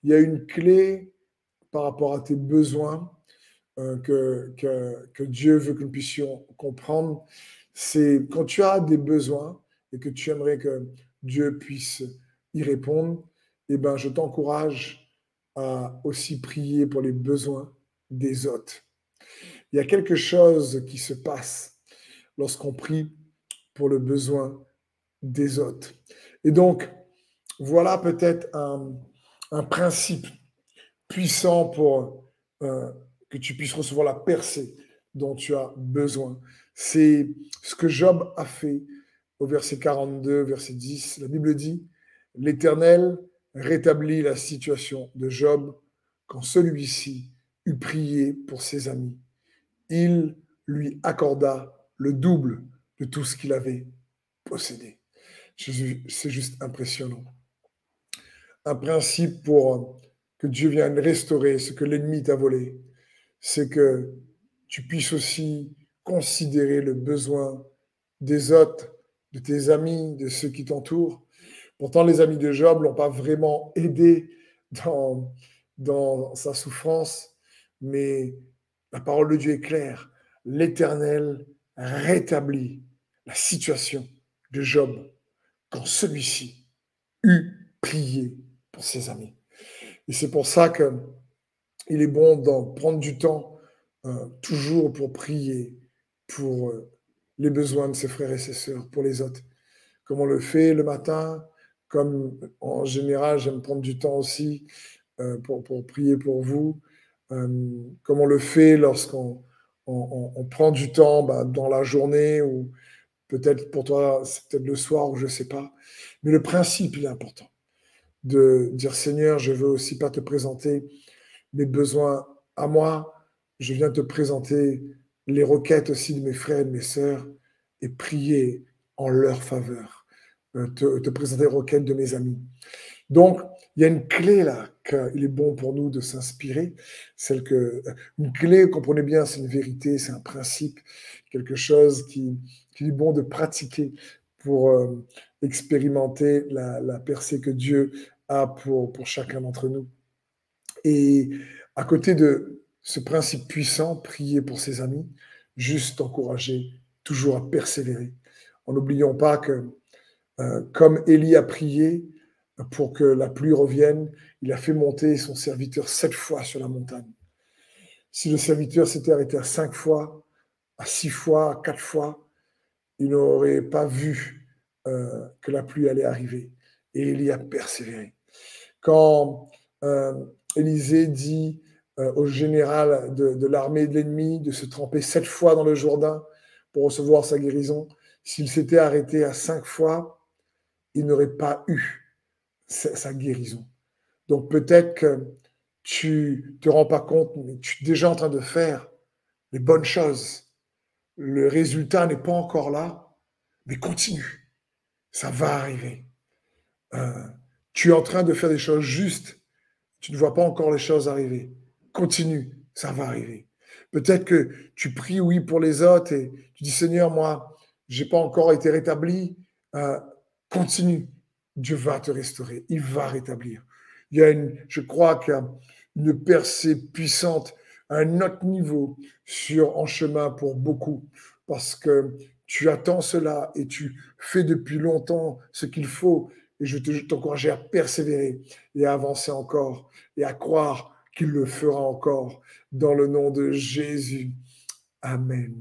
il y a une clé par rapport à tes besoins que Dieu veut que nous puissions comprendre. C'est quand tu as des besoins et que tu aimerais que Dieu puisse y répondre, eh ben, je t'encourage à aussi prier pour les besoins des autres. Il y a quelque chose qui se passe lorsqu'on prie pour le besoin des autres. Et donc, voilà peut-être un principe puissant pour que tu puisses recevoir la percée dont tu as besoin. C'est ce que Job a fait au verset 42, verset 10. La Bible dit, l'Éternel rétablit la situation de Job quand celui-ci eut prié pour ses amis. Il lui accorda le double de tout ce qu'il avait possédé. C'est juste impressionnant. Un principe pour que Dieu vienne restaurer ce que l'ennemi t'a volé, c'est que tu puisses aussi considérer le besoin des autres, de tes amis, de ceux qui t'entourent. Pourtant, les amis de Job ne l'ont pas vraiment aidé dans sa souffrance, mais la parole de Dieu est claire. L'Éternel rétablit la situation de Job quand celui-ci eut prié pour ses amis. Et c'est pour ça qu'il est bon d'en prendre du temps toujours pour prier pour les besoins de ses frères et ses sœurs, pour les autres. Comme on le fait le matin, comme en général, j'aime prendre du temps aussi pour prier pour vous, comme on le fait lorsqu'on on prend du temps dans la journée ou peut-être pour toi, c'est peut-être le soir ou je ne sais pas. Mais le principe, il est important de dire Seigneur, je veux aussi pas te présenter mes besoins à moi, je viens te présenter les requêtes aussi de mes frères et de mes sœurs et prier en leur faveur, te présenter les requêtes de mes amis. Donc, il y a une clé là qu'il est bon pour nous de s'inspirer, une clé, comprenez bien, c'est une vérité, c'est un principe, quelque chose qui est bon de pratiquer pour expérimenter la percée que Dieu a pour chacun d'entre nous. Et à côté de ce principe puissant, prier pour ses amis, juste encourager toujours à persévérer. En n'oubliant pas que, comme Élie a prié pour que la pluie revienne, il a fait monter son serviteur 7 fois sur la montagne. Si le serviteur s'était arrêté à 5 fois, à 6 fois, à 4 fois, il n'aurait pas vu que la pluie allait arriver. Et Élie a persévéré. Quand Élisée dit au général de l'armée de l'ennemi de se tremper 7 fois dans le Jourdain pour recevoir sa guérison, s'il s'était arrêté à 5 fois, il n'aurait pas eu sa guérison. Donc peut-être que tu ne te rends pas compte, mais tu es déjà en train de faire les bonnes choses. Le résultat n'est pas encore là, mais continue. Ça va arriver. Tu es en train de faire des choses justes. Tu ne vois pas encore les choses arriver. Continue, ça va arriver. Peut-être que tu pries, oui, pour les autres et tu dis, Seigneur, moi, je n'ai pas encore été rétabli. Continue. Dieu va te restaurer. Il va rétablir. Je crois qu'il y a une percée puissante à un autre niveau en chemin pour beaucoup parce que tu attends cela et tu fais depuis longtemps ce qu'il faut et je t'encourage à persévérer et à avancer encore et à croire qu'il le fera encore dans le nom de Jésus. Amen.